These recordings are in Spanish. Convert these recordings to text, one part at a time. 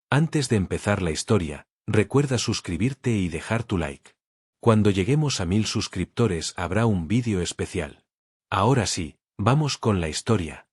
Antes de empezar la historia, recuerda suscribirte y dejar tu like. Cuando lleguemos a 1000 suscriptores habrá un vídeo especial. Ahora sí, vamos con la historia.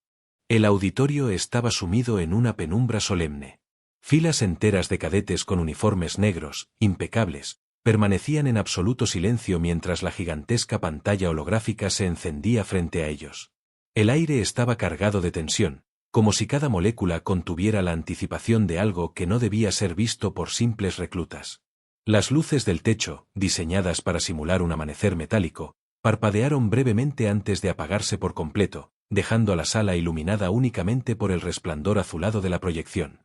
El auditorio estaba sumido en una penumbra solemne. Filas enteras de cadetes con uniformes negros, impecables, permanecían en absoluto silencio mientras la gigantesca pantalla holográfica se encendía frente a ellos. El aire estaba cargado de tensión, como si cada molécula contuviera la anticipación de algo que no debía ser visto por simples reclutas. Las luces del techo, diseñadas para simular un amanecer metálico, parpadearon brevemente antes de apagarse por completo, dejando a la sala iluminada únicamente por el resplandor azulado de la proyección.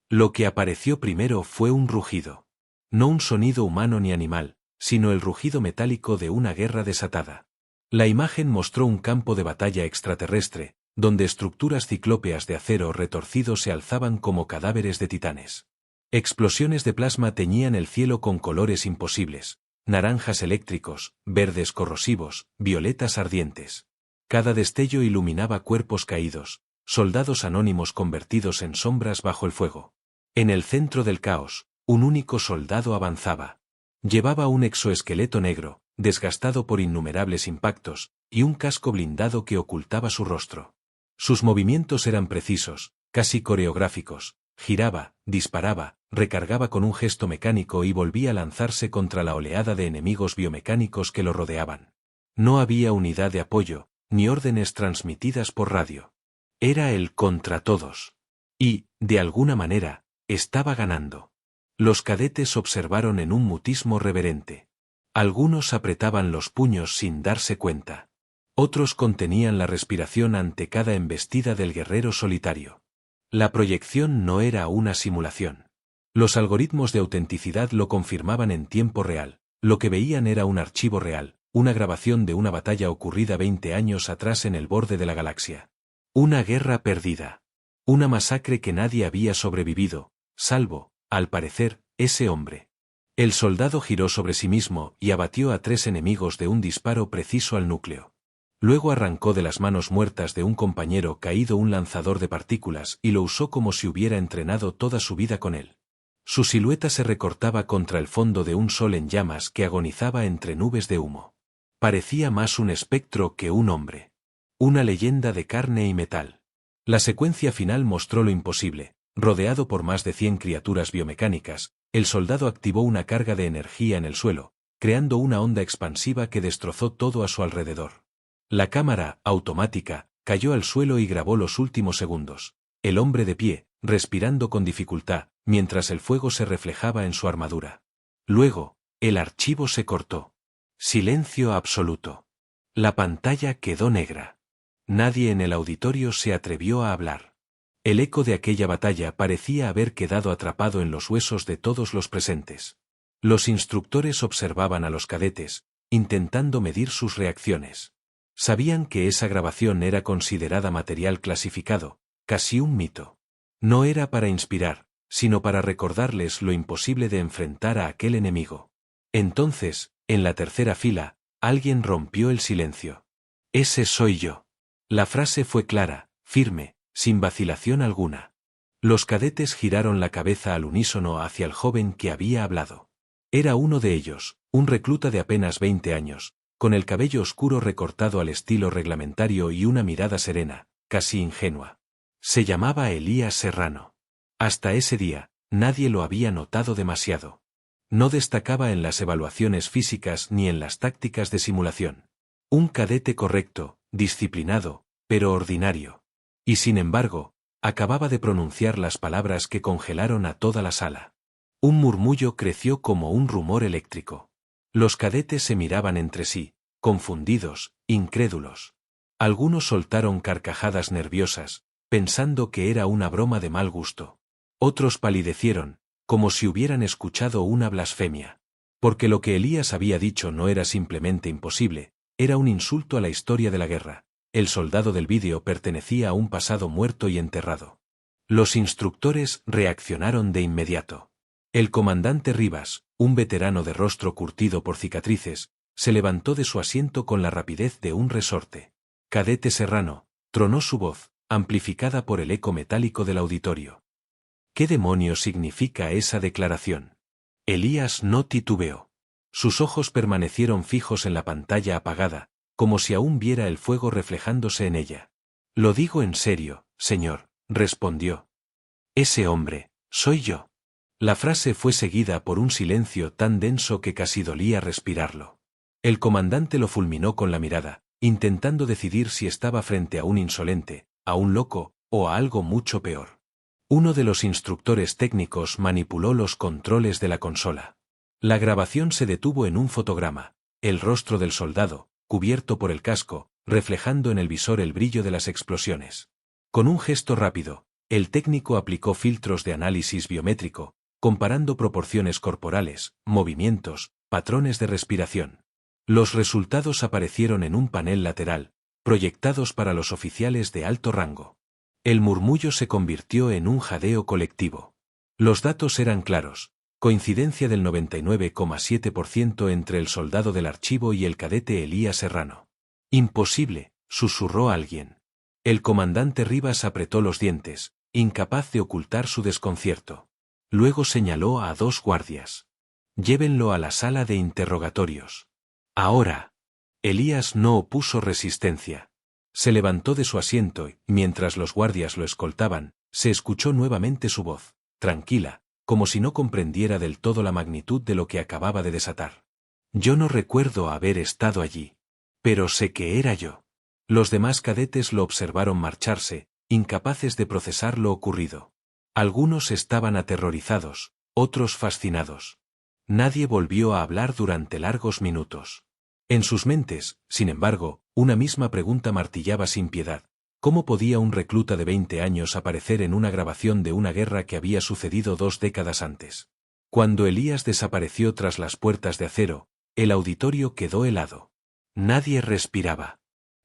Lo que apareció primero fue un rugido. No un sonido humano ni animal, sino el rugido metálico de una guerra desatada. La imagen mostró un campo de batalla extraterrestre, donde estructuras ciclópeas de acero retorcido se alzaban como cadáveres de titanes. Explosiones de plasma teñían el cielo con colores imposibles, naranjas eléctricos, verdes corrosivos, violetas ardientes. Cada destello iluminaba cuerpos caídos, soldados anónimos convertidos en sombras bajo el fuego. En el centro del caos, un único soldado avanzaba. Llevaba un exoesqueleto negro, desgastado por innumerables impactos, y un casco blindado que ocultaba su rostro. Sus movimientos eran precisos, casi coreográficos. Giraba, disparaba, recargaba con un gesto mecánico y volvía a lanzarse contra la oleada de enemigos biomecánicos que lo rodeaban. No había unidad de apoyo, ni órdenes transmitidas por radio. Era el contra todos. Y, de alguna manera, estaba ganando. Los cadetes observaron en un mutismo reverente. Algunos apretaban los puños sin darse cuenta. Otros contenían la respiración ante cada embestida del guerrero solitario. La proyección no era una simulación. Los algoritmos de autenticidad lo confirmaban en tiempo real. Lo que veían era un archivo real, una grabación de una batalla ocurrida 20 años atrás en el borde de la galaxia. Una guerra perdida. Una masacre que nadie había sobrevivido, salvo, al parecer, ese hombre. El soldado giró sobre sí mismo y abatió a 3 enemigos de un disparo preciso al núcleo. Luego arrancó de las manos muertas de un compañero caído un lanzador de partículas y lo usó como si hubiera entrenado toda su vida con él. Su silueta se recortaba contra el fondo de un sol en llamas que agonizaba entre nubes de humo. Parecía más un espectro que un hombre. Una leyenda de carne y metal. La secuencia final mostró lo imposible. Rodeado por más de 100 criaturas biomecánicas, el soldado activó una carga de energía en el suelo, creando una onda expansiva que destrozó todo a su alrededor. La cámara, automática, cayó al suelo y grabó los últimos segundos. El hombre de pie, respirando con dificultad, mientras el fuego se reflejaba en su armadura. Luego, el archivo se cortó. Silencio absoluto. La pantalla quedó negra. Nadie en el auditorio se atrevió a hablar. El eco de aquella batalla parecía haber quedado atrapado en los huesos de todos los presentes. Los instructores observaban a los cadetes, intentando medir sus reacciones. Sabían que esa grabación era considerada material clasificado, casi un mito. No era para inspirar, sino para recordarles lo imposible de enfrentar a aquel enemigo. Entonces, en la tercera fila, alguien rompió el silencio. «Ese soy yo». La frase fue clara, firme, sin vacilación alguna. Los cadetes giraron la cabeza al unísono hacia el joven que había hablado. Era uno de ellos, un recluta de apenas 20 años, con el cabello oscuro recortado al estilo reglamentario y una mirada serena, casi ingenua. Se llamaba Elías Serrano. Hasta ese día, nadie lo había notado demasiado. No destacaba en las evaluaciones físicas ni en las tácticas de simulación. Un cadete correcto, disciplinado, pero ordinario. Y sin embargo, acababa de pronunciar las palabras que congelaron a toda la sala. Un murmullo creció como un rumor eléctrico. Los cadetes se miraban entre sí, confundidos, incrédulos. Algunos soltaron carcajadas nerviosas, pensando que era una broma de mal gusto. Otros palidecieron, como si hubieran escuchado una blasfemia. Porque lo que Elías había dicho no era simplemente imposible, era un insulto a la historia de la guerra. El soldado del vídeo pertenecía a un pasado muerto y enterrado. Los instructores reaccionaron de inmediato. El comandante Rivas, un veterano de rostro curtido por cicatrices, se levantó de su asiento con la rapidez de un resorte. «Cadete Serrano», tronó su voz, amplificada por el eco metálico del auditorio. ¿Qué demonios significa esa declaración? Elías no titubeó. Sus ojos permanecieron fijos en la pantalla apagada, como si aún viera el fuego reflejándose en ella. Lo digo en serio, señor, respondió. Ese hombre, soy yo. La frase fue seguida por un silencio tan denso que casi dolía respirarlo. El comandante lo fulminó con la mirada, intentando decidir si estaba frente a un insolente, a un loco, o a algo mucho peor. Uno de los instructores técnicos manipuló los controles de la consola. La grabación se detuvo en un fotograma, el rostro del soldado, cubierto por el casco, reflejando en el visor el brillo de las explosiones. Con un gesto rápido, el técnico aplicó filtros de análisis biométrico, comparando proporciones corporales, movimientos, patrones de respiración. Los resultados aparecieron en un panel lateral, proyectados para los oficiales de alto rango. El murmullo se convirtió en un jadeo colectivo. Los datos eran claros, coincidencia del 99,7% entre el soldado del archivo y el cadete Elías Serrano. Imposible, susurró alguien. El comandante Rivas apretó los dientes, incapaz de ocultar su desconcierto. Luego señaló a 2 guardias. Llévenlo a la sala de interrogatorios. Ahora. Elías no opuso resistencia. Se levantó de su asiento y, mientras los guardias lo escoltaban, se escuchó nuevamente su voz, tranquila, como si no comprendiera del todo la magnitud de lo que acababa de desatar. Yo no recuerdo haber estado allí. Pero sé que era yo. Los demás cadetes lo observaron marcharse, incapaces de procesar lo ocurrido. Algunos estaban aterrorizados, otros fascinados. Nadie volvió a hablar durante largos minutos. En sus mentes, sin embargo, una misma pregunta martillaba sin piedad. ¿Cómo podía un recluta de 20 años aparecer en una grabación de una guerra que había sucedido 2 décadas antes? Cuando Elías desapareció tras las puertas de acero, el auditorio quedó helado. Nadie respiraba.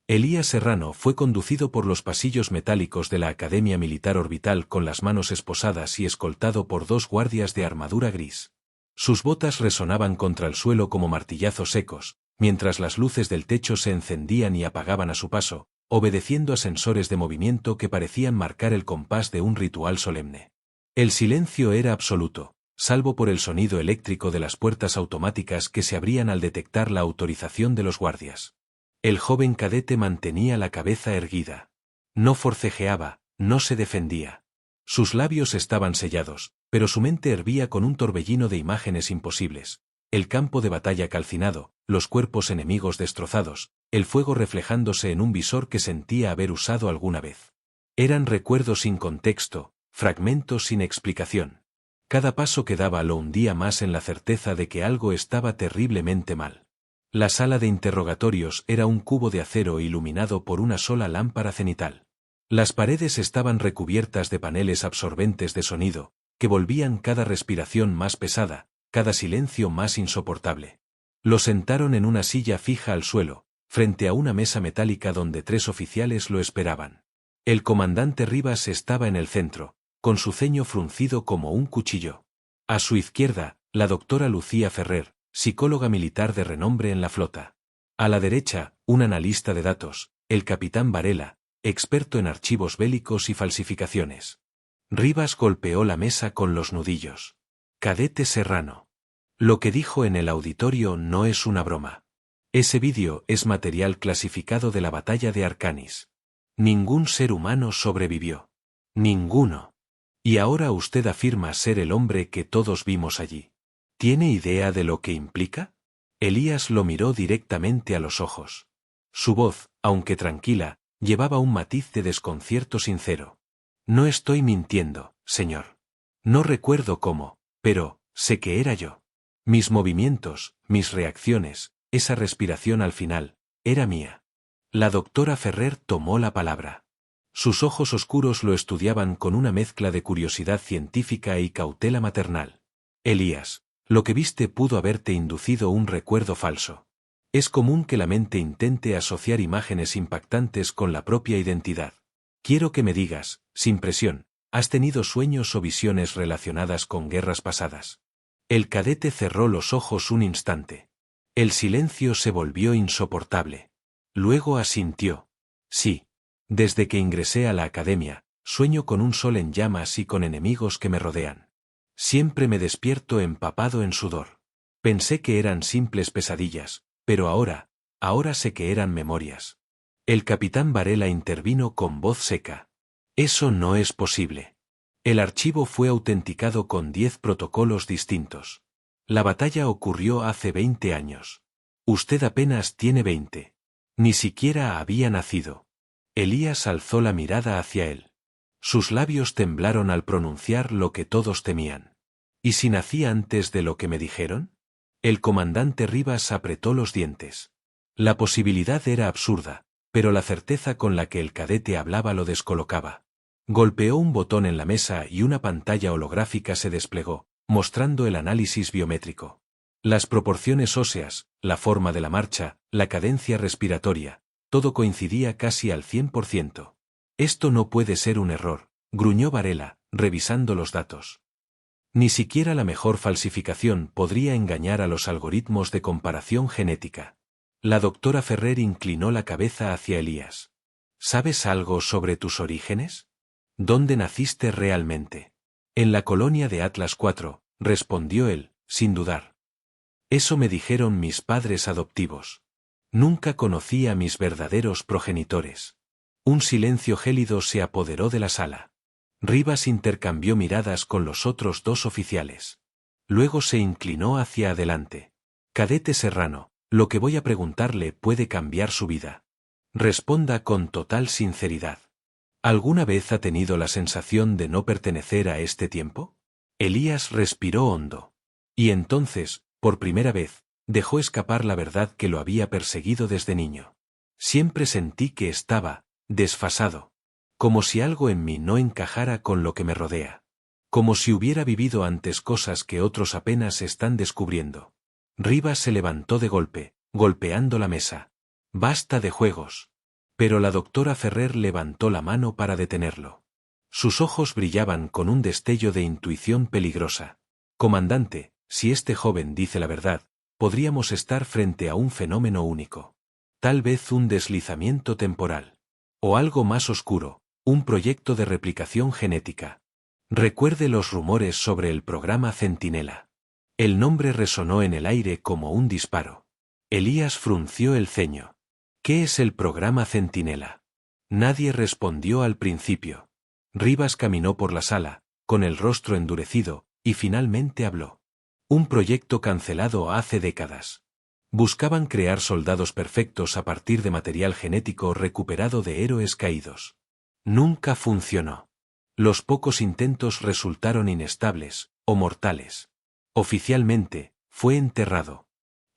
Elías Serrano fue conducido por los pasillos metálicos de la Academia Militar Orbital con las manos esposadas y escoltado por 2 guardias de armadura gris. Sus botas resonaban contra el suelo como martillazos secos, mientras las luces del techo se encendían y apagaban a su paso, obedeciendo a sensores de movimiento que parecían marcar el compás de un ritual solemne. El silencio era absoluto, salvo por el sonido eléctrico de las puertas automáticas que se abrían al detectar la autorización de los guardias. El joven cadete mantenía la cabeza erguida. No forcejeaba, no se defendía. Sus labios estaban sellados, pero su mente hervía con un torbellino de imágenes imposibles. El campo de batalla calcinado, los cuerpos enemigos destrozados, el fuego reflejándose en un visor que sentía haber usado alguna vez. Eran recuerdos sin contexto, fragmentos sin explicación. Cada paso que daba lo hundía más en la certeza de que algo estaba terriblemente mal. La sala de interrogatorios era un cubo de acero iluminado por una sola lámpara cenital. Las paredes estaban recubiertas de paneles absorbentes de sonido, que volvían cada respiración más pesada, cada silencio más insoportable. Lo sentaron en una silla fija al suelo, frente a una mesa metálica donde 3 oficiales lo esperaban. El comandante Rivas estaba en el centro, con su ceño fruncido como un cuchillo. A su izquierda, la doctora Lucía Ferrer, psicóloga militar de renombre en la flota. A la derecha, un analista de datos, el capitán Varela, experto en archivos bélicos y falsificaciones. Rivas golpeó la mesa con los nudillos. Cadete Serrano. Lo que dijo en el auditorio no es una broma. Ese vídeo es material clasificado de la batalla de Arcanis. Ningún ser humano sobrevivió. Ninguno. Y ahora usted afirma ser el hombre que todos vimos allí. ¿Tiene idea de lo que implica? Elías lo miró directamente a los ojos. Su voz, aunque tranquila, llevaba un matiz de desconcierto sincero. No estoy mintiendo, señor. No recuerdo cómo, pero sé que era yo. Mis movimientos, mis reacciones, esa respiración al final, era mía. La doctora Ferrer tomó la palabra. Sus ojos oscuros lo estudiaban con una mezcla de curiosidad científica y cautela maternal. Elías, lo que viste pudo haberte inducido un recuerdo falso. Es común que la mente intente asociar imágenes impactantes con la propia identidad. Quiero que me digas, sin presión, ¿has tenido sueños o visiones relacionadas con guerras pasadas? El cadete cerró los ojos un instante. El silencio se volvió insoportable. Luego asintió. Sí. Desde que ingresé a la academia, Sueño con un sol en llamas y con enemigos que me rodean. Siempre me despierto empapado en sudor. Pensé que eran simples pesadillas, pero ahora sé que eran memorias. El capitán Varela intervino con voz seca. Eso no es posible. El archivo fue autenticado con 10 protocolos distintos. La batalla ocurrió hace 20 años. Usted apenas tiene 20. Ni siquiera había nacido. Elías alzó la mirada hacia él. Sus labios temblaron al pronunciar lo que todos temían. ¿Y si nací antes de lo que me dijeron? El comandante Rivas apretó los dientes. La posibilidad era absurda, pero la certeza con la que el cadete hablaba lo descolocaba. Golpeó un botón en la mesa y una pantalla holográfica se desplegó, mostrando el análisis biométrico. Las proporciones óseas, la forma de la marcha, la cadencia respiratoria, todo coincidía casi al 100%. Esto no puede ser un error, gruñó Varela, revisando los datos. Ni siquiera la mejor falsificación podría engañar a los algoritmos de comparación genética. La doctora Ferrer inclinó la cabeza hacia Elías. ¿Sabes algo sobre tus orígenes? ¿Dónde naciste realmente? En la colonia de Atlas IV, respondió él, sin dudar. Eso me dijeron mis padres adoptivos. Nunca conocí a mis verdaderos progenitores. Un silencio gélido se apoderó de la sala. Rivas intercambió miradas con los otros dos oficiales. Luego se inclinó hacia adelante. Cadete Serrano, lo que voy a preguntarle puede cambiar su vida. Responda con total sinceridad. ¿Alguna vez ha tenido la sensación de no pertenecer a este tiempo? Elías respiró hondo. Y entonces, por primera vez, dejó escapar la verdad que lo había perseguido desde niño. Siempre sentí que estaba desfasado. Como si algo en mí no encajara con lo que me rodea. Como si hubiera vivido antes cosas que otros apenas están descubriendo. Rivas se levantó de golpe, golpeando la mesa. Basta de juegos. Pero la doctora Ferrer levantó la mano para detenerlo. Sus ojos brillaban con un destello de intuición peligrosa. Comandante, si este joven dice la verdad, podríamos estar frente a un fenómeno único. Tal vez un deslizamiento temporal. O algo más oscuro, un proyecto de replicación genética. Recuerde los rumores sobre el programa Centinela. El nombre resonó en el aire como un disparo. Elías frunció el ceño. ¿Qué es el programa Centinela? Nadie respondió al principio. Rivas caminó por la sala, con el rostro endurecido, y finalmente habló. Un proyecto cancelado hace décadas. Buscaban crear soldados perfectos a partir de material genético recuperado de héroes caídos. Nunca funcionó. Los pocos intentos resultaron inestables, o mortales. Oficialmente, fue enterrado.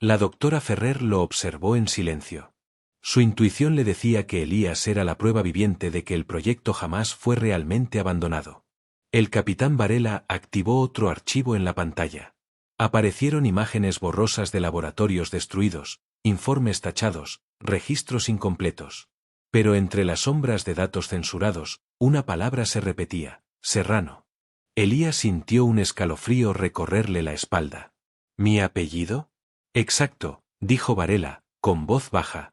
La doctora Ferrer lo observó en silencio. Su intuición le decía que Elías era la prueba viviente de que el proyecto jamás fue realmente abandonado. El capitán Varela activó otro archivo en la pantalla. Aparecieron imágenes borrosas de laboratorios destruidos, informes tachados, registros incompletos. Pero entre las sombras de datos censurados, una palabra se repetía: Serrano. Elías sintió un escalofrío recorrerle la espalda. ¿Mi apellido? Exacto, dijo Varela, con voz baja.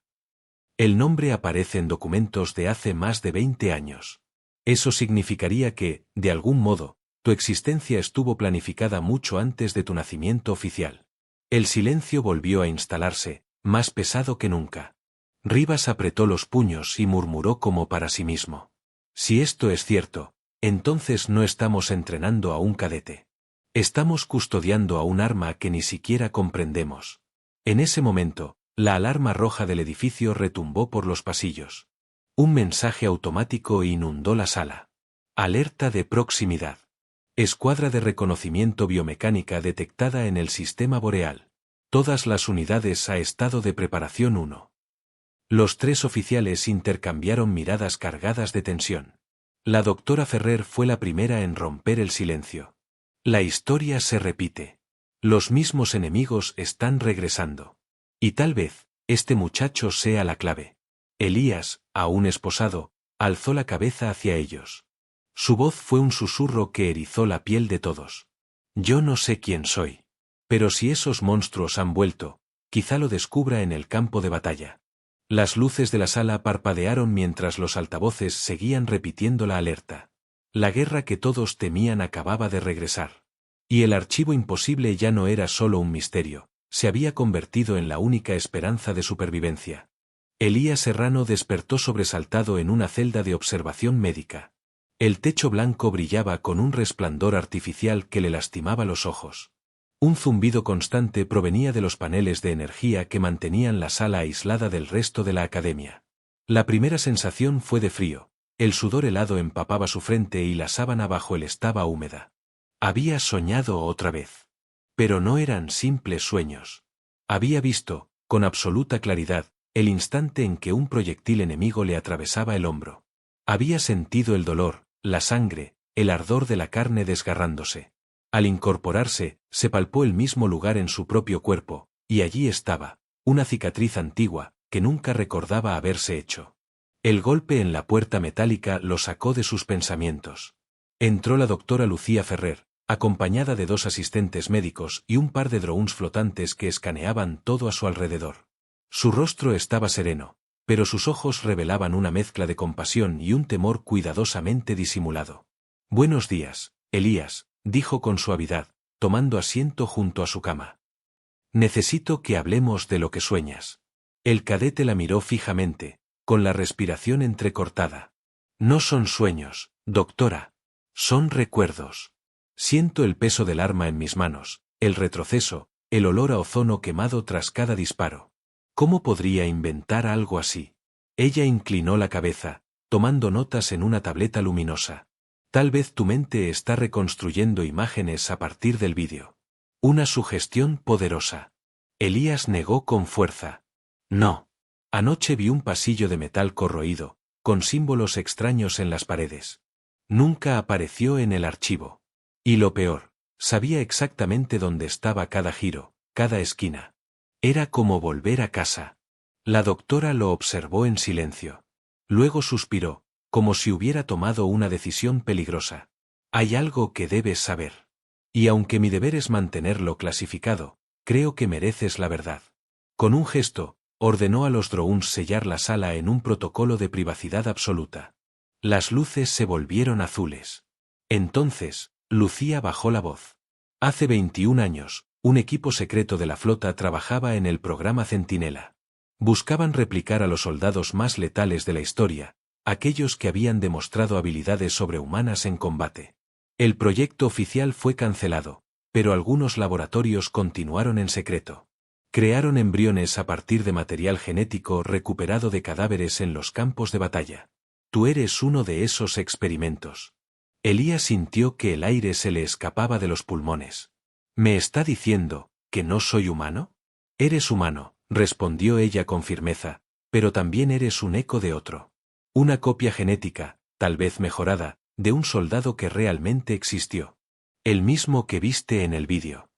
El nombre aparece en documentos de hace más de 20 años. Eso significaría que, de algún modo, tu existencia estuvo planificada mucho antes de tu nacimiento oficial. El silencio volvió a instalarse, más pesado que nunca. Rivas apretó los puños y murmuró como para sí mismo. Si esto es cierto, entonces no estamos entrenando a un cadete. Estamos custodiando a un arma que ni siquiera comprendemos. En ese momento, la alarma roja del edificio retumbó por los pasillos. Un mensaje automático inundó la sala. Alerta de proximidad. Escuadra de reconocimiento biomecánica detectada en el sistema boreal. Todas las unidades a estado de preparación 1. Los tres oficiales intercambiaron miradas cargadas de tensión. La doctora Ferrer fue la primera en romper el silencio. La historia se repite. Los mismos enemigos están regresando. Y tal vez, este muchacho sea la clave. Elías, aún esposado, alzó la cabeza hacia ellos. Su voz fue un susurro que erizó la piel de todos. Yo no sé quién soy. Pero si esos monstruos han vuelto, quizá lo descubra en el campo de batalla. Las luces de la sala parpadearon mientras los altavoces seguían repitiendo la alerta. La guerra que todos temían acababa de regresar. Y el archivo imposible ya no era solo un misterio, se había convertido en la única esperanza de supervivencia. Elías Serrano despertó sobresaltado en una celda de observación médica. El techo blanco brillaba con un resplandor artificial que le lastimaba los ojos. Un zumbido constante provenía de los paneles de energía que mantenían la sala aislada del resto de la academia. La primera sensación fue de frío, el sudor helado empapaba su frente y la sábana bajo él estaba húmeda. Había soñado otra vez. Pero no eran simples sueños. Había visto, con absoluta claridad, el instante en que un proyectil enemigo le atravesaba el hombro. Había sentido el dolor, la sangre, el ardor de la carne desgarrándose. Al incorporarse, se palpó el mismo lugar en su propio cuerpo, y allí estaba, una cicatriz antigua, que nunca recordaba haberse hecho. El golpe en la puerta metálica lo sacó de sus pensamientos. Entró la doctora Lucía Ferrer, acompañada de 2 asistentes médicos y un par de drones flotantes que escaneaban todo a su alrededor. Su rostro estaba sereno, pero sus ojos revelaban una mezcla de compasión y un temor cuidadosamente disimulado. «Buenos días, Elías», dijo con suavidad, tomando asiento junto a su cama. «Necesito que hablemos de lo que sueñas». El cadete la miró fijamente, con la respiración entrecortada. «No son sueños, doctora. Son recuerdos. Siento el peso del arma en mis manos, el retroceso, el olor a ozono quemado tras cada disparo. ¿Cómo podría inventar algo así?». Ella inclinó la cabeza, tomando notas en una tableta luminosa. «Tal vez tu mente está reconstruyendo imágenes a partir del vídeo. Una sugestión poderosa». Elías negó con fuerza. «No. Anoche vi un pasillo de metal corroído, con símbolos extraños en las paredes. Nunca apareció en el archivo. Y lo peor, sabía exactamente dónde estaba cada giro, cada esquina. Era como volver a casa». La doctora lo observó en silencio. Luego suspiró, como si hubiera tomado una decisión peligrosa. «Hay algo que debes saber. Y aunque mi deber es mantenerlo clasificado, creo que mereces la verdad». Con un gesto, ordenó a los drones sellar la sala en un protocolo de privacidad absoluta. Las luces se volvieron azules. Entonces, Lucía bajó la voz. «Hace 21 años, un equipo secreto de la flota trabajaba en el programa Centinela. Buscaban replicar a los soldados más letales de la historia, aquellos que habían demostrado habilidades sobrehumanas en combate. El proyecto oficial fue cancelado, pero algunos laboratorios continuaron en secreto. Crearon embriones a partir de material genético recuperado de cadáveres en los campos de batalla. Tú eres uno de esos experimentos». Elías sintió que el aire se le escapaba de los pulmones. «¿Me está diciendo que no soy humano?». «Eres humano», respondió ella con firmeza, «pero también eres un eco de otro. Una copia genética, tal vez mejorada, de un soldado que realmente existió. El mismo que viste en el vídeo».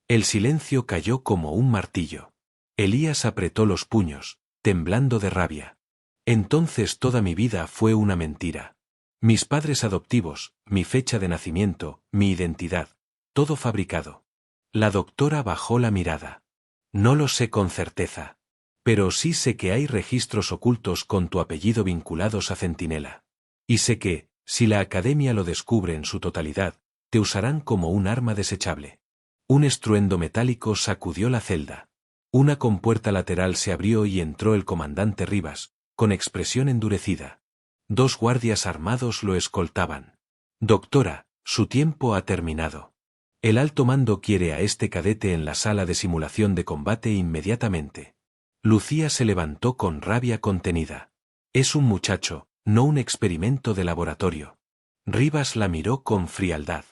El silencio cayó como un martillo. Elías apretó los puños, temblando de rabia. «Entonces toda mi vida fue una mentira. Mis padres adoptivos, mi fecha de nacimiento, mi identidad, todo fabricado». La doctora bajó la mirada. «No lo sé con certeza. Pero sí sé que hay registros ocultos con tu apellido vinculados a Centinela. Y sé que, si la Academia lo descubre en su totalidad, te usarán como un arma desechable». Un estruendo metálico sacudió la celda. Una compuerta lateral se abrió y entró el comandante Rivas, con expresión endurecida. 2 guardias armados lo escoltaban. «Doctora, su tiempo ha terminado. El alto mando quiere a este cadete en la sala de simulación de combate inmediatamente». Lucía se levantó con rabia contenida. «Es un muchacho, no un experimento de laboratorio». Rivas la miró con frialdad.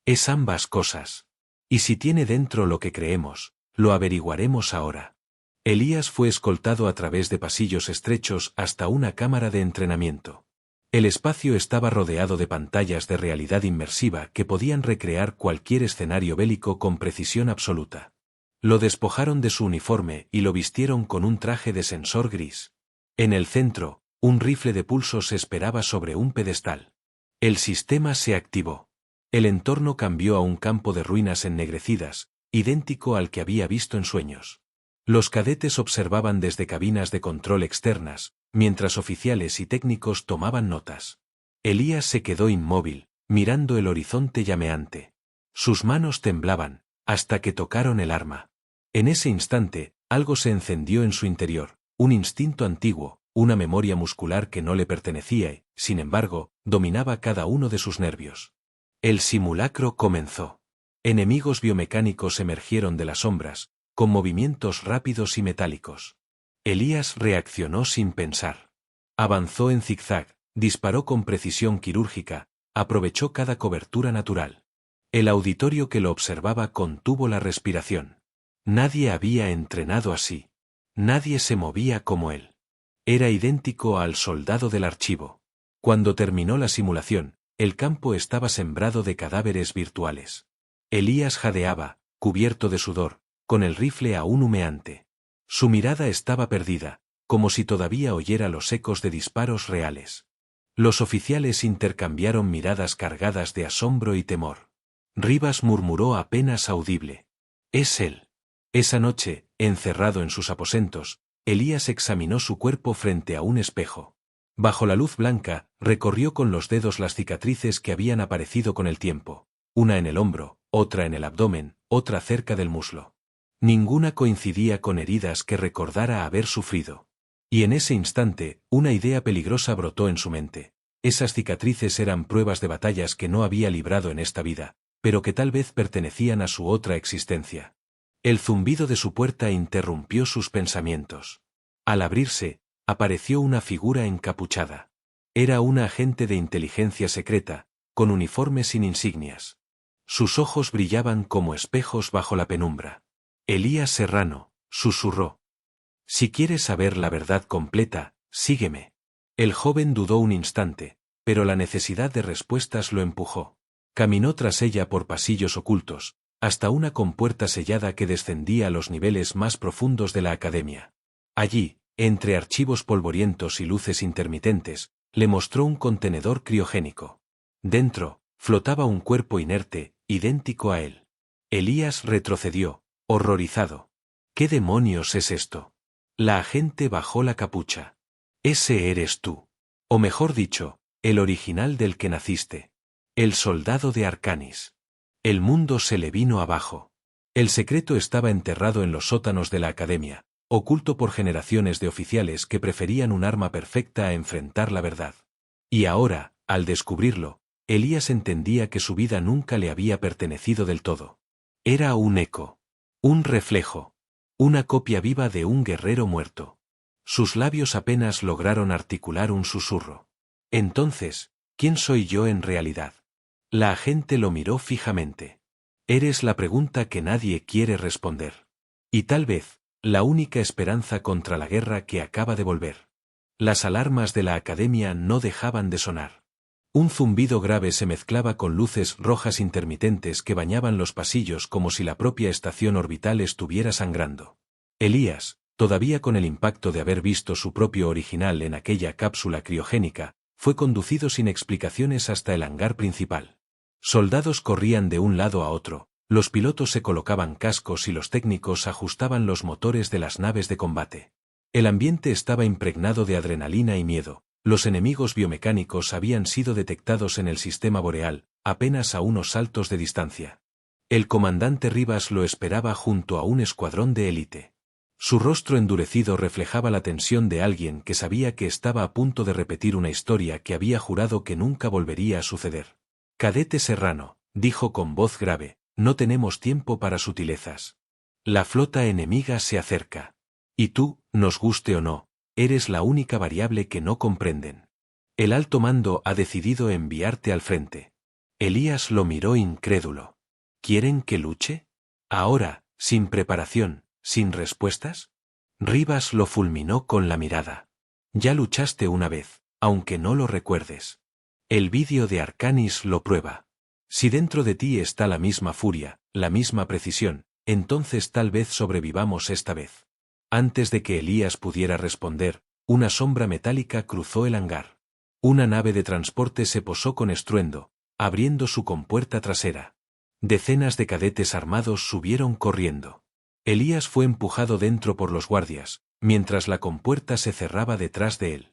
«Es ambas cosas. Y si tiene dentro lo que creemos, lo averiguaremos ahora». Elías fue escoltado a través de pasillos estrechos hasta una cámara de entrenamiento. El espacio estaba rodeado de pantallas de realidad inmersiva que podían recrear cualquier escenario bélico con precisión absoluta. Lo despojaron de su uniforme y lo vistieron con un traje de sensor gris. En el centro, un rifle de pulsos esperaba sobre un pedestal. El sistema se activó. El entorno cambió a un campo de ruinas ennegrecidas, idéntico al que había visto en sueños. Los cadetes observaban desde cabinas de control externas, mientras oficiales y técnicos tomaban notas. Elías se quedó inmóvil, mirando el horizonte llameante. Sus manos temblaban, hasta que tocaron el arma. En ese instante, algo se encendió en su interior, un instinto antiguo, una memoria muscular que no le pertenecía y, sin embargo, dominaba cada uno de sus nervios. El simulacro comenzó. Enemigos biomecánicos emergieron de las sombras, con movimientos rápidos y metálicos. Elías reaccionó sin pensar. Avanzó en zigzag, disparó con precisión quirúrgica, aprovechó cada cobertura natural. El auditorio que lo observaba contuvo la respiración. Nadie había entrenado así. Nadie se movía como él. Era idéntico al soldado del archivo. Cuando terminó la simulación, el campo estaba sembrado de cadáveres virtuales. Elías jadeaba, cubierto de sudor, con el rifle aún humeante. Su mirada estaba perdida, como si todavía oyera los ecos de disparos reales. Los oficiales intercambiaron miradas cargadas de asombro y temor. Rivas murmuró apenas audible: «Es él». Esa noche, encerrado en sus aposentos, Elías examinó su cuerpo frente a un espejo. Bajo la luz blanca, recorrió con los dedos las cicatrices que habían aparecido con el tiempo. Una en el hombro, otra en el abdomen, otra cerca del muslo. Ninguna coincidía con heridas que recordara haber sufrido. Y en ese instante, una idea peligrosa brotó en su mente. Esas cicatrices eran pruebas de batallas que no había librado en esta vida, pero que tal vez pertenecían a su otra existencia. El zumbido de su puerta interrumpió sus pensamientos. Al abrirse, apareció una figura encapuchada. Era un agente de inteligencia secreta, con uniforme sin insignias. Sus ojos brillaban como espejos bajo la penumbra. «Elías Serrano», susurró. «Si quieres saber la verdad completa, sígueme». El joven dudó un instante, pero la necesidad de respuestas lo empujó. Caminó tras ella por pasillos ocultos, hasta una compuerta sellada que descendía a los niveles más profundos de la academia. Allí, entre archivos polvorientos y luces intermitentes, le mostró un contenedor criogénico. Dentro, flotaba un cuerpo inerte, idéntico a él. Elías retrocedió, horrorizado. «¿Qué demonios es esto?». La agente bajó la capucha. «Ese eres tú. O mejor dicho, el original del que naciste. El soldado de Arcanis». El mundo se le vino abajo. El secreto estaba enterrado en los sótanos de la academia, oculto por generaciones de oficiales que preferían un arma perfecta a enfrentar la verdad. Y ahora, al descubrirlo, Elías entendía que su vida nunca le había pertenecido del todo. Era un eco, un reflejo, una copia viva de un guerrero muerto. Sus labios apenas lograron articular un susurro. Entonces, ¿quién soy yo en realidad? La agente lo miró fijamente. Eres la pregunta que nadie quiere responder. Y tal vez, la única esperanza contra la guerra que acaba de volver. Las alarmas de la academia no dejaban de sonar. Un zumbido grave se mezclaba con luces rojas intermitentes que bañaban los pasillos como si la propia estación orbital estuviera sangrando. Elías, todavía con el impacto de haber visto su propio original en aquella cápsula criogénica, fue conducido sin explicaciones hasta el hangar principal. Soldados corrían de un lado a otro, los pilotos se colocaban cascos y los técnicos ajustaban los motores de las naves de combate. El ambiente estaba impregnado de adrenalina y miedo. Los enemigos biomecánicos habían sido detectados en el sistema boreal, apenas a unos saltos de distancia. El comandante Rivas lo esperaba junto a un escuadrón de élite. Su rostro endurecido reflejaba la tensión de alguien que sabía que estaba a punto de repetir una historia que había jurado que nunca volvería a suceder. «Cadete Serrano», dijo con voz grave, «no tenemos tiempo para sutilezas. La flota enemiga se acerca. Y tú, nos guste o no, eres la única variable que no comprenden. El alto mando ha decidido enviarte al frente». Elías lo miró incrédulo. «¿Quieren que luche? Ahora, sin preparación, sin respuestas?» Rivas lo fulminó con la mirada. «Ya luchaste una vez, aunque no lo recuerdes. El vídeo de Arcanis lo prueba. Si dentro de ti está la misma furia, la misma precisión, entonces tal vez sobrevivamos esta vez». Antes de que Elías pudiera responder, una sombra metálica cruzó el hangar. Una nave de transporte se posó con estruendo, abriendo su compuerta trasera. Decenas de cadetes armados subieron corriendo. Elías fue empujado dentro por los guardias, mientras la compuerta se cerraba detrás de él.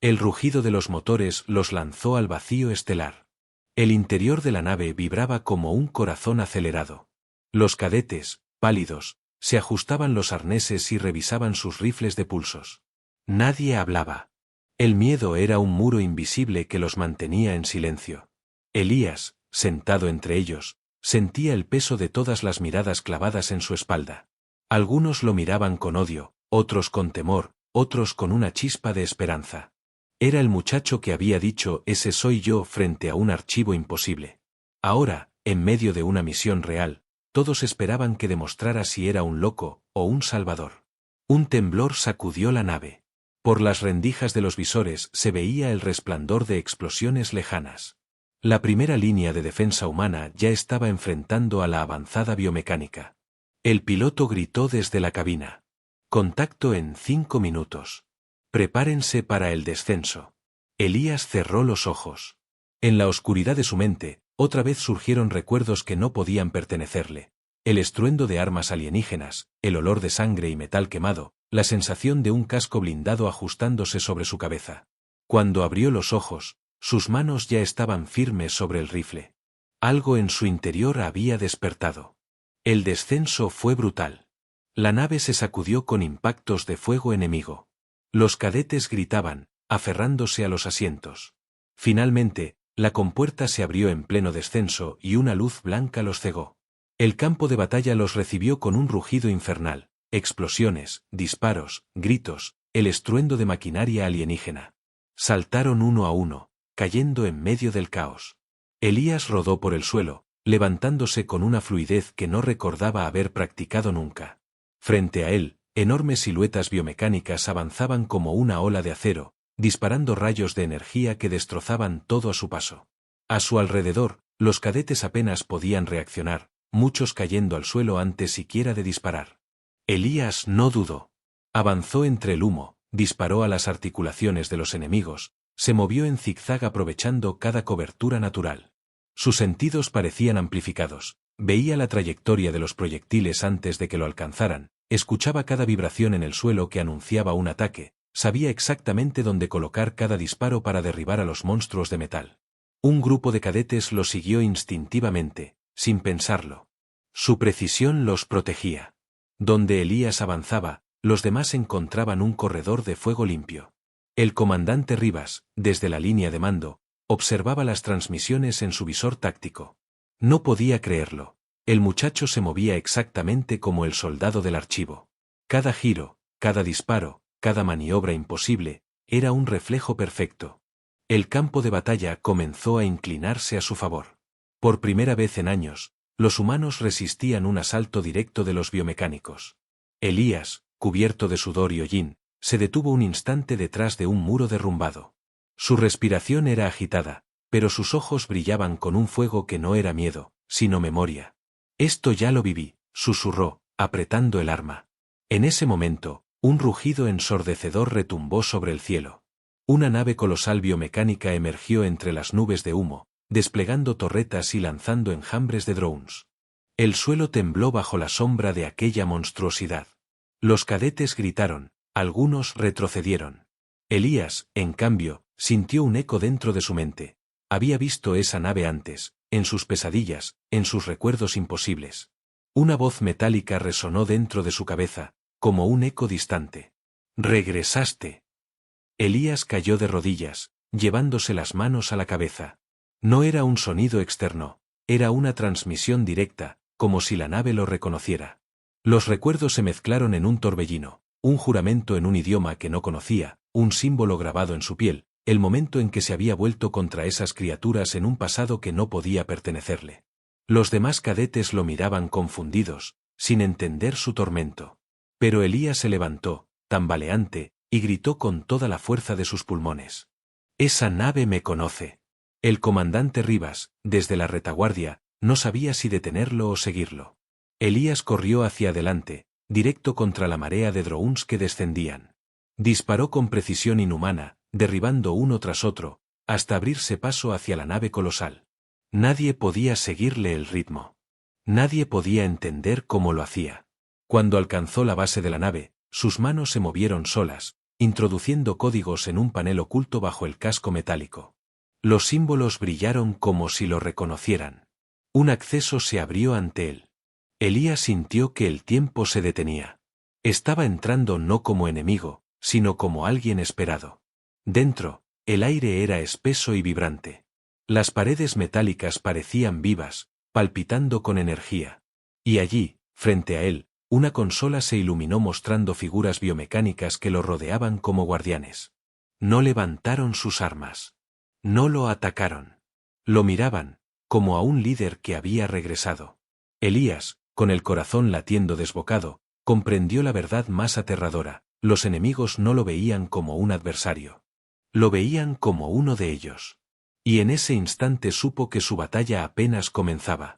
El rugido de los motores los lanzó al vacío estelar. El interior de la nave vibraba como un corazón acelerado. Los cadetes, pálidos, se ajustaban los arneses y revisaban sus rifles de pulsos. Nadie hablaba. El miedo era un muro invisible que los mantenía en silencio. Elías, sentado entre ellos, sentía el peso de todas las miradas clavadas en su espalda. Algunos lo miraban con odio, otros con temor, otros con una chispa de esperanza. Era el muchacho que había dicho «ese soy yo» frente a un archivo imposible. Ahora, en medio de una misión real, todos esperaban que demostrara si era un loco o un salvador. Un temblor sacudió la nave. Por las rendijas de los visores se veía el resplandor de explosiones lejanas. La primera línea de defensa humana ya estaba enfrentando a la avanzada biomecánica. El piloto gritó desde la cabina. «Contacto en 5 minutos. Prepárense para el descenso». Elías cerró los ojos. En la oscuridad de su mente, otra vez surgieron recuerdos que no podían pertenecerle. El estruendo de armas alienígenas, el olor de sangre y metal quemado, la sensación de un casco blindado ajustándose sobre su cabeza. Cuando abrió los ojos, sus manos ya estaban firmes sobre el rifle. Algo en su interior había despertado. El descenso fue brutal. La nave se sacudió con impactos de fuego enemigo. Los cadetes gritaban, aferrándose a los asientos. Finalmente, la compuerta se abrió en pleno descenso y una luz blanca los cegó. El campo de batalla los recibió con un rugido infernal, explosiones, disparos, gritos, el estruendo de maquinaria alienígena. Saltaron uno a uno, cayendo en medio del caos. Elías rodó por el suelo, levantándose con una fluidez que no recordaba haber practicado nunca. Frente a él, enormes siluetas biomecánicas avanzaban como una ola de acero, disparando rayos de energía que destrozaban todo a su paso. A su alrededor, los cadetes apenas podían reaccionar, muchos cayendo al suelo antes siquiera de disparar. Elías no dudó. Avanzó entre el humo, disparó a las articulaciones de los enemigos, se movió en zigzag aprovechando cada cobertura natural. Sus sentidos parecían amplificados, veía la trayectoria de los proyectiles antes de que lo alcanzaran, escuchaba cada vibración en el suelo que anunciaba un ataque, sabía exactamente dónde colocar cada disparo para derribar a los monstruos de metal. Un grupo de cadetes lo siguió instintivamente, sin pensarlo. Su precisión los protegía. Donde Elías avanzaba, los demás encontraban un corredor de fuego limpio. El comandante Rivas, desde la línea de mando, observaba las transmisiones en su visor táctico. No podía creerlo. El muchacho se movía exactamente como el soldado del archivo. Cada giro, cada disparo, cada maniobra imposible, era un reflejo perfecto. El campo de batalla comenzó a inclinarse a su favor. Por primera vez en años, los humanos resistían un asalto directo de los biomecánicos. Elías, cubierto de sudor y hollín, se detuvo un instante detrás de un muro derrumbado. Su respiración era agitada, pero sus ojos brillaban con un fuego que no era miedo, sino memoria. «Esto ya lo viví», susurró, apretando el arma. En ese momento, un rugido ensordecedor retumbó sobre el cielo. Una nave colosal biomecánica emergió entre las nubes de humo, desplegando torretas y lanzando enjambres de drones. El suelo tembló bajo la sombra de aquella monstruosidad. Los cadetes gritaron, algunos retrocedieron. Elías, en cambio, sintió un eco dentro de su mente. Había visto esa nave antes, en sus pesadillas, en sus recuerdos imposibles. Una voz metálica resonó dentro de su cabeza, como un eco distante. «Regresaste». Elías cayó de rodillas, llevándose las manos a la cabeza. No era un sonido externo, era una transmisión directa, como si la nave lo reconociera. Los recuerdos se mezclaron en un torbellino, un juramento en un idioma que no conocía, un símbolo grabado en su piel, el momento en que se había vuelto contra esas criaturas en un pasado que no podía pertenecerle. Los demás cadetes lo miraban confundidos, sin entender su tormento. Pero Elías se levantó, tambaleante, y gritó con toda la fuerza de sus pulmones. «Esa nave me conoce». El comandante Rivas, desde la retaguardia, no sabía si detenerlo o seguirlo. Elías corrió hacia adelante, directo contra la marea de drones que descendían. Disparó con precisión inhumana, derribando uno tras otro, hasta abrirse paso hacia la nave colosal. Nadie podía seguirle el ritmo. Nadie podía entender cómo lo hacía. Cuando alcanzó la base de la nave, sus manos se movieron solas, introduciendo códigos en un panel oculto bajo el casco metálico. Los símbolos brillaron como si lo reconocieran. Un acceso se abrió ante él. Elías sintió que el tiempo se detenía. Estaba entrando no como enemigo, sino como alguien esperado. Dentro, el aire era espeso y vibrante. Las paredes metálicas parecían vivas, palpitando con energía. Y allí, frente a él, una consola se iluminó mostrando figuras biomecánicas que lo rodeaban como guardianes. No levantaron sus armas. No lo atacaron. Lo miraban, como a un líder que había regresado. Elías, con el corazón latiendo desbocado, comprendió la verdad más aterradora: los enemigos no lo veían como un adversario. Lo veían como uno de ellos. Y en ese instante supo que su batalla apenas comenzaba.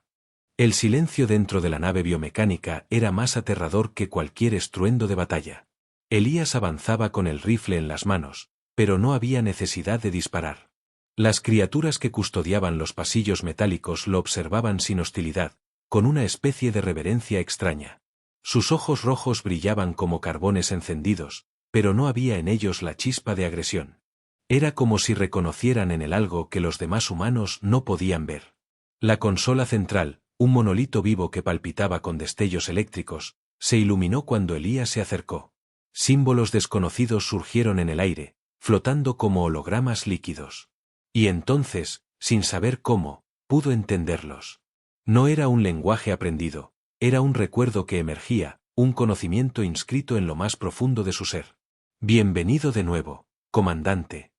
El silencio dentro de la nave biomecánica era más aterrador que cualquier estruendo de batalla. Elías avanzaba con el rifle en las manos, pero no había necesidad de disparar. Las criaturas que custodiaban los pasillos metálicos lo observaban sin hostilidad, con una especie de reverencia extraña. Sus ojos rojos brillaban como carbones encendidos, pero no había en ellos la chispa de agresión. Era como si reconocieran en él algo que los demás humanos no podían ver. La consola central, un monolito vivo que palpitaba con destellos eléctricos, se iluminó cuando Elías se acercó. Símbolos desconocidos surgieron en el aire, flotando como hologramas líquidos. Y entonces, sin saber cómo, pudo entenderlos. No era un lenguaje aprendido, era un recuerdo que emergía, un conocimiento inscrito en lo más profundo de su ser. Bienvenido de nuevo, comandante.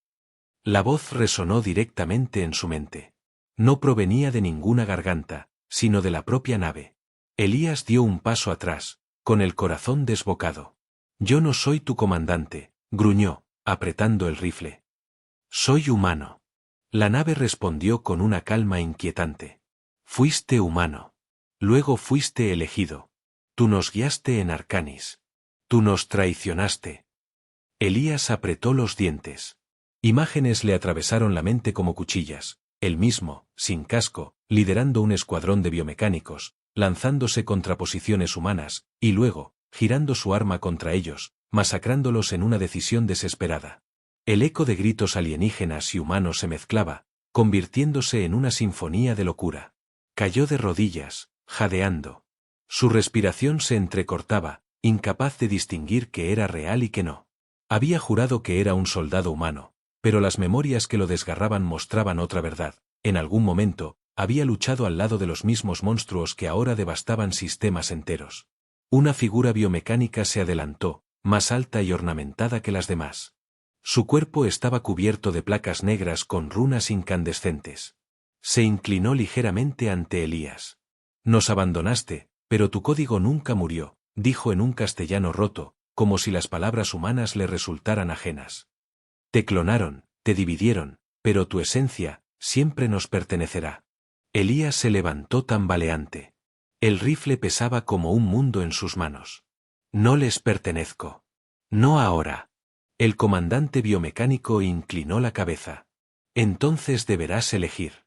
La voz resonó directamente en su mente. No provenía de ninguna garganta, sino de la propia nave. Elías dio un paso atrás, con el corazón desbocado. Yo no soy tu comandante, gruñó, apretando el rifle. Soy humano. La nave respondió con una calma inquietante. Fuiste humano. Luego fuiste elegido. Tú nos guiaste en Arcanis. Tú nos traicionaste. Elías apretó los dientes. Imágenes le atravesaron la mente como cuchillas. Él mismo, sin casco, liderando un escuadrón de biomecánicos, lanzándose contra posiciones humanas, y luego, girando su arma contra ellos, masacrándolos en una decisión desesperada. El eco de gritos alienígenas y humanos se mezclaba, convirtiéndose en una sinfonía de locura. Cayó de rodillas, jadeando. Su respiración se entrecortaba, incapaz de distinguir qué era real y qué no. Había jurado que era un soldado humano, pero las memorias que lo desgarraban mostraban otra verdad. En algún momento, había luchado al lado de los mismos monstruos que ahora devastaban sistemas enteros. Una figura biomecánica se adelantó, más alta y ornamentada que las demás. Su cuerpo estaba cubierto de placas negras con runas incandescentes. Se inclinó ligeramente ante Elías. Nos abandonaste, pero tu código nunca murió, dijo en un castellano roto, como si las palabras humanas le resultaran ajenas. Te clonaron, te dividieron, pero tu esencia siempre nos pertenecerá. Elías se levantó tambaleante. El rifle pesaba como un mundo en sus manos. No les pertenezco. No ahora. El comandante biomecánico inclinó la cabeza. Entonces deberás elegir.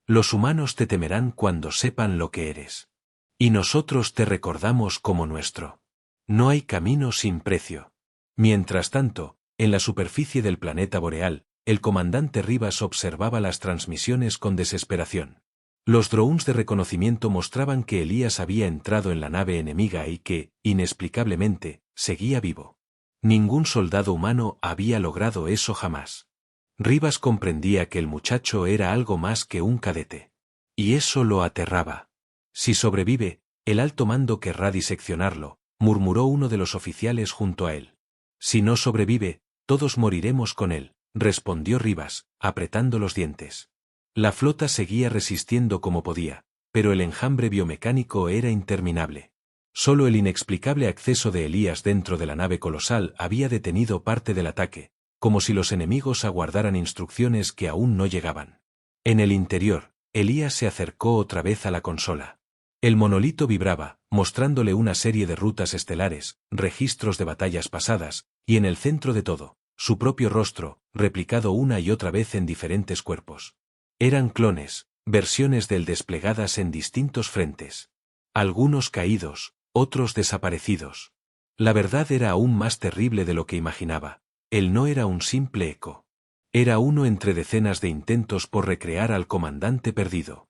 Los humanos te temerán cuando sepan lo que eres. Y nosotros te recordamos como nuestro. No hay camino sin precio. Mientras tanto, en la superficie del planeta boreal, el comandante Rivas observaba las transmisiones con desesperación. Los drones de reconocimiento mostraban que Elías había entrado en la nave enemiga y que, inexplicablemente, seguía vivo. Ningún soldado humano había logrado eso jamás. Rivas comprendía que el muchacho era algo más que un cadete. Y eso lo aterraba. Si sobrevive, el alto mando querrá diseccionarlo, murmuró uno de los oficiales junto a él. Si no sobrevive, todos moriremos con él, respondió Rivas, apretando los dientes. La flota seguía resistiendo como podía, pero el enjambre biomecánico era interminable. Solo el inexplicable acceso de Elías dentro de la nave colosal había detenido parte del ataque, como si los enemigos aguardaran instrucciones que aún no llegaban. En el interior, Elías se acercó otra vez a la consola. El monolito vibraba, mostrándole una serie de rutas estelares, registros de batallas pasadas, y en el centro de todo, su propio rostro, replicado una y otra vez en diferentes cuerpos. Eran clones, versiones de él desplegadas en distintos frentes. Algunos caídos, otros desaparecidos. La verdad era aún más terrible de lo que imaginaba. Él no era un simple eco. Era uno entre decenas de intentos por recrear al comandante perdido.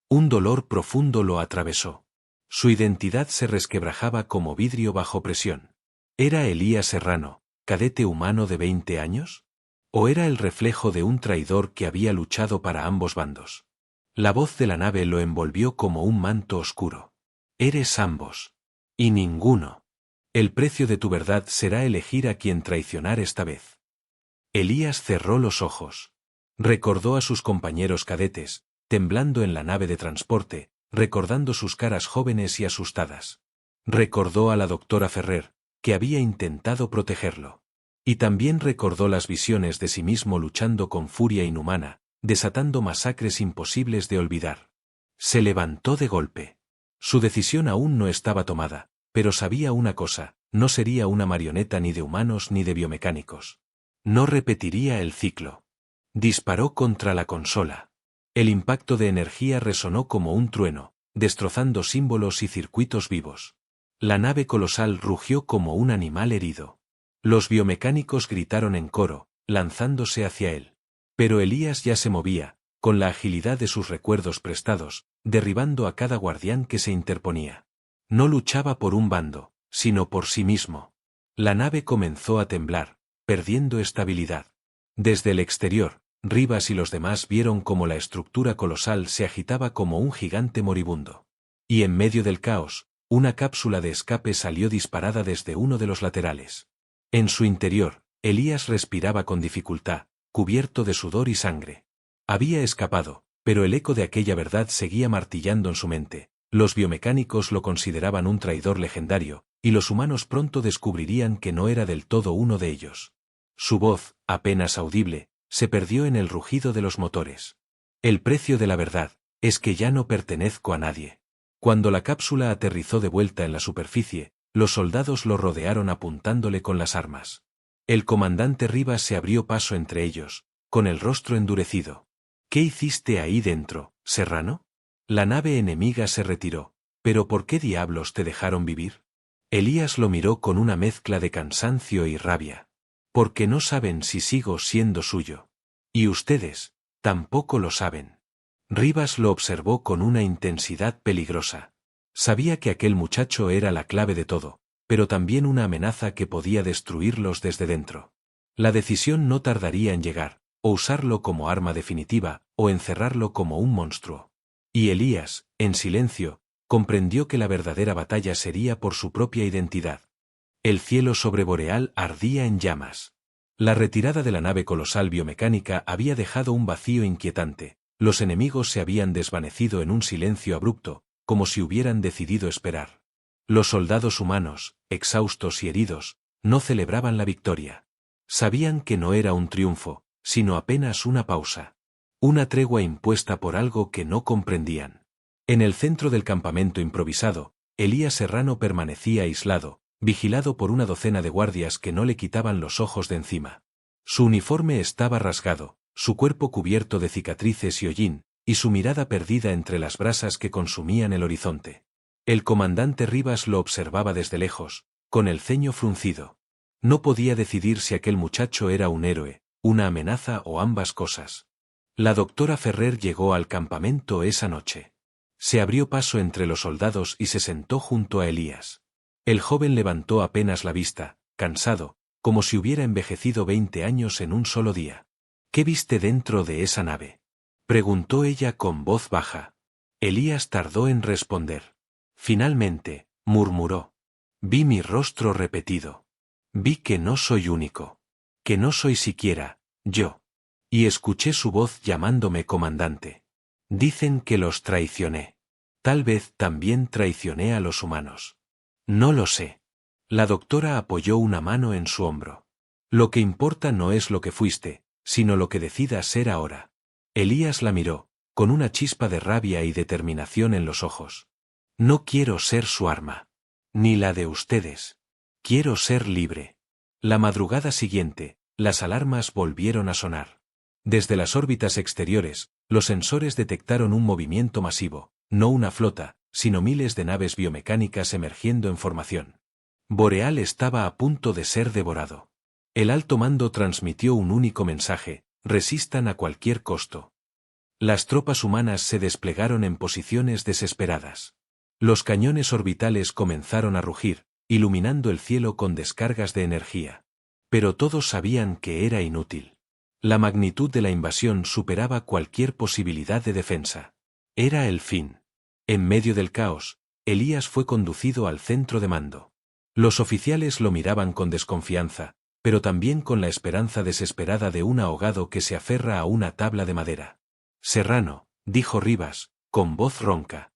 Un dolor profundo lo atravesó. Su identidad se resquebrajaba como vidrio bajo presión. ¿Era Elías Serrano, cadete humano de 20 años? ¿O era el reflejo de un traidor que había luchado para ambos bandos? La voz de la nave lo envolvió como un manto oscuro. Eres ambos. Y ninguno. El precio de tu verdad será elegir a quien traicionar esta vez. Elías cerró los ojos. Recordó a sus compañeros cadetes, temblando en la nave de transporte, recordando sus caras jóvenes y asustadas. Recordó a la doctora Ferrer, que había intentado protegerlo. Y también recordó las visiones de sí mismo luchando con furia inhumana, desatando masacres imposibles de olvidar. Se levantó de golpe. Su decisión aún no estaba tomada, pero sabía una cosa, no sería una marioneta ni de humanos ni de biomecánicos. No repetiría el ciclo. Disparó contra la consola. El impacto de energía resonó como un trueno, destrozando símbolos y circuitos vivos. La nave colosal rugió como un animal herido. Los biomecánicos gritaron en coro, lanzándose hacia él. Pero Elías ya se movía, con la agilidad de sus recuerdos prestados, derribando a cada guardián que se interponía. No luchaba por un bando, sino por sí mismo. La nave comenzó a temblar, perdiendo estabilidad. Desde el exterior, Rivas y los demás vieron cómo la estructura colosal se agitaba como un gigante moribundo. Y en medio del caos, una cápsula de escape salió disparada desde uno de los laterales. En su interior, Elías respiraba con dificultad, cubierto de sudor y sangre. Había escapado, pero el eco de aquella verdad seguía martillando en su mente. Los biomecánicos lo consideraban un traidor legendario, y los humanos pronto descubrirían que no era del todo uno de ellos. Su voz, apenas audible, se perdió en el rugido de los motores. El precio de la verdad es que ya no pertenezco a nadie. Cuando la cápsula aterrizó de vuelta en la superficie, los soldados lo rodearon apuntándole con las armas. El comandante Rivas se abrió paso entre ellos, con el rostro endurecido. ¿Qué hiciste ahí dentro, Serrano? La nave enemiga se retiró. ¿Pero por qué diablos te dejaron vivir? Elías lo miró con una mezcla de cansancio y rabia. Porque no saben si sigo siendo suyo. Y ustedes, tampoco lo saben. Rivas lo observó con una intensidad peligrosa. Sabía que aquel muchacho era la clave de todo, pero también una amenaza que podía destruirlos desde dentro. La decisión no tardaría en llegar, o usarlo como arma definitiva, o encerrarlo como un monstruo. Y Elías, en silencio, comprendió que la verdadera batalla sería por su propia identidad. El cielo sobre Boreal ardía en llamas. La retirada de la nave colosal biomecánica había dejado un vacío inquietante. Los enemigos se habían desvanecido en un silencio abrupto, como si hubieran decidido esperar. Los soldados humanos, exhaustos y heridos, no celebraban la victoria. Sabían que no era un triunfo, sino apenas una pausa. Una tregua impuesta por algo que no comprendían. En el centro del campamento improvisado, Elías Serrano permanecía aislado, vigilado por una docena de guardias que no le quitaban los ojos de encima. Su uniforme estaba rasgado, su cuerpo cubierto de cicatrices y hollín, y su mirada perdida entre las brasas que consumían el horizonte. El comandante Rivas lo observaba desde lejos, con el ceño fruncido. No podía decidir si aquel muchacho era un héroe, una amenaza o ambas cosas. La doctora Ferrer llegó al campamento esa noche. Se abrió paso entre los soldados y se sentó junto a Elías. El joven levantó apenas la vista, cansado, como si hubiera envejecido 20 años en un solo día. ¿Qué viste dentro de esa nave? Preguntó ella con voz baja. Elías tardó en responder. Finalmente, murmuró. Vi mi rostro repetido. Vi que no soy único. Que no soy siquiera, yo. Y escuché su voz llamándome comandante. Dicen que los traicioné. Tal vez también traicioné a los humanos. No lo sé. La doctora apoyó una mano en su hombro. Lo que importa no es lo que fuiste, sino lo que decidas ser ahora. Elías la miró, con una chispa de rabia y determinación en los ojos. No quiero ser su arma. Ni la de ustedes. Quiero ser libre. La madrugada siguiente, las alarmas volvieron a sonar. Desde las órbitas exteriores, los sensores detectaron un movimiento masivo, no una flota, sino miles de naves biomecánicas emergiendo en formación. Boreal estaba a punto de ser devorado. El alto mando transmitió un único mensaje: resistan a cualquier costo. Las tropas humanas se desplegaron en posiciones desesperadas. Los cañones orbitales comenzaron a rugir, iluminando el cielo con descargas de energía. Pero todos sabían que era inútil. La magnitud de la invasión superaba cualquier posibilidad de defensa. Era el fin. En medio del caos, Elías fue conducido al centro de mando. Los oficiales lo miraban con desconfianza, pero también con la esperanza desesperada de un ahogado que se aferra a una tabla de madera. Serrano, dijo Rivas, con voz ronca.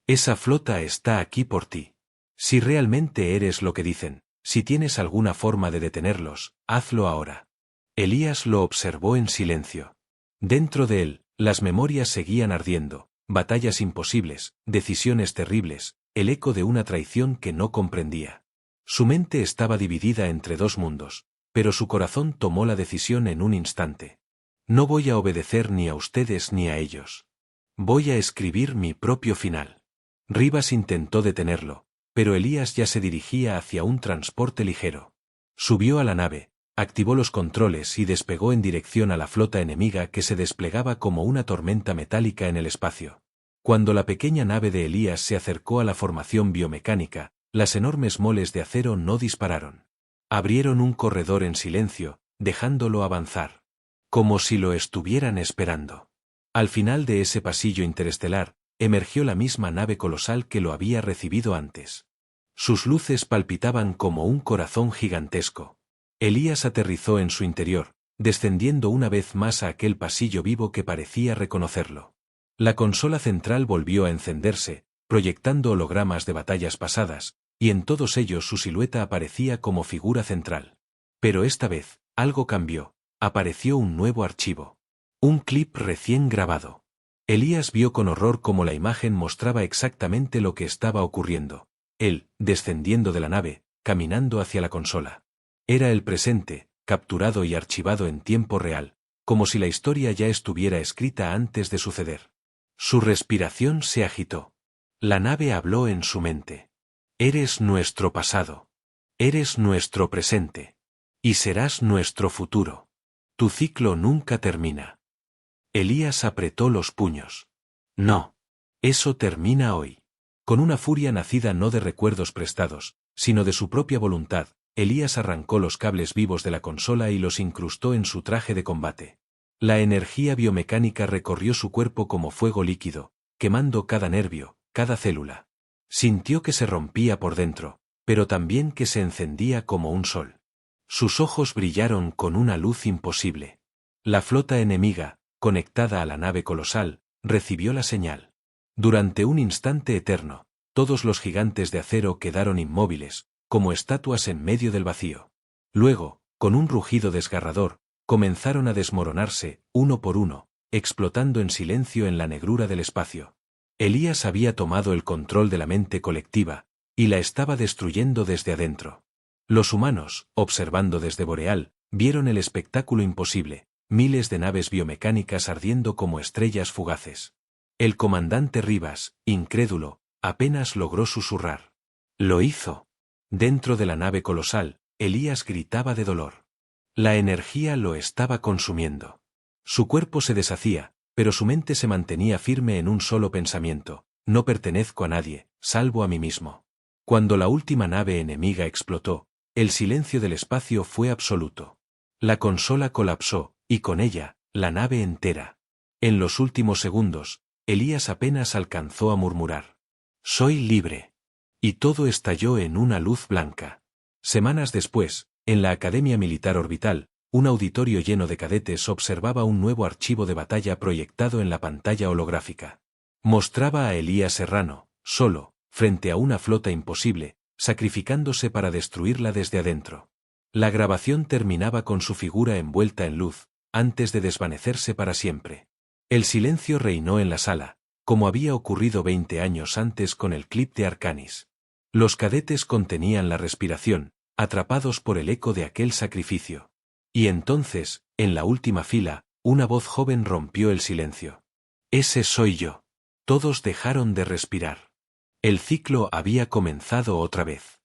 Esa flota está aquí por ti. Si realmente eres lo que dicen, si tienes alguna forma de detenerlos, hazlo ahora. Elías lo observó en silencio. Dentro de él, las memorias seguían ardiendo, batallas imposibles, decisiones terribles, el eco de una traición que no comprendía. Su mente estaba dividida entre dos mundos, pero su corazón tomó la decisión en un instante. No voy a obedecer ni a ustedes ni a ellos. Voy a escribir mi propio final. Rivas intentó detenerlo, pero Elías ya se dirigía hacia un transporte ligero. Subió a la nave, activó los controles y despegó en dirección a la flota enemiga que se desplegaba como una tormenta metálica en el espacio. Cuando la pequeña nave de Elías se acercó a la formación biomecánica, las enormes moles de acero no dispararon. Abrieron un corredor en silencio, dejándolo avanzar. Como si lo estuvieran esperando. Al final de ese pasillo interestelar, emergió la misma nave colosal que lo había recibido antes. Sus luces palpitaban como un corazón gigantesco. Elías aterrizó en su interior, descendiendo una vez más a aquel pasillo vivo que parecía reconocerlo. La consola central volvió a encenderse, proyectando hologramas de batallas pasadas, y en todos ellos su silueta aparecía como figura central. Pero esta vez, algo cambió. Apareció un nuevo archivo. Un clip recién grabado. Elías vio con horror cómo la imagen mostraba exactamente lo que estaba ocurriendo. Él, descendiendo de la nave, caminando hacia la consola. Era el presente, capturado y archivado en tiempo real, como si la historia ya estuviera escrita antes de suceder. Su respiración se agitó. La nave habló en su mente. Eres nuestro pasado. Eres nuestro presente. Y serás nuestro futuro. Tu ciclo nunca termina. Elías apretó los puños. No. Eso termina hoy. Con una furia nacida no de recuerdos prestados, sino de su propia voluntad, Elías arrancó los cables vivos de la consola y los incrustó en su traje de combate. La energía biomecánica recorrió su cuerpo como fuego líquido, quemando cada nervio, cada célula. Sintió que se rompía por dentro, pero también que se encendía como un sol. Sus ojos brillaron con una luz imposible. La flota enemiga, conectada a la nave colosal, recibió la señal. Durante un instante eterno, todos los gigantes de acero quedaron inmóviles, como estatuas en medio del vacío. Luego, con un rugido desgarrador, comenzaron a desmoronarse, uno por uno, explotando en silencio en la negrura del espacio. Elías había tomado el control de la mente colectiva, y la estaba destruyendo desde adentro. Los humanos, observando desde Boreal, vieron el espectáculo imposible, miles de naves biomecánicas ardiendo como estrellas fugaces. El comandante Rivas, incrédulo, apenas logró susurrar. Lo hizo. Dentro de la nave colosal, Elías gritaba de dolor. La energía lo estaba consumiendo. Su cuerpo se deshacía, pero su mente se mantenía firme en un solo pensamiento: no pertenezco a nadie, salvo a mí mismo. Cuando la última nave enemiga explotó, el silencio del espacio fue absoluto. La consola colapsó, y con ella, la nave entera. En los últimos segundos, Elías apenas alcanzó a murmurar: «Soy libre». Y todo estalló en una luz blanca. Semanas después, en la Academia Militar Orbital, un auditorio lleno de cadetes observaba un nuevo archivo de batalla proyectado en la pantalla holográfica. Mostraba a Elías Serrano, solo, frente a una flota imposible, sacrificándose para destruirla desde adentro. La grabación terminaba con su figura envuelta en luz, antes de desvanecerse para siempre. El silencio reinó en la sala, como había ocurrido 20 años antes con el clip de Arcanis. Los cadetes contenían la respiración, atrapados por el eco de aquel sacrificio. Y entonces, en la última fila, una voz joven rompió el silencio. «Ese soy yo». Todos dejaron de respirar. El ciclo había comenzado otra vez.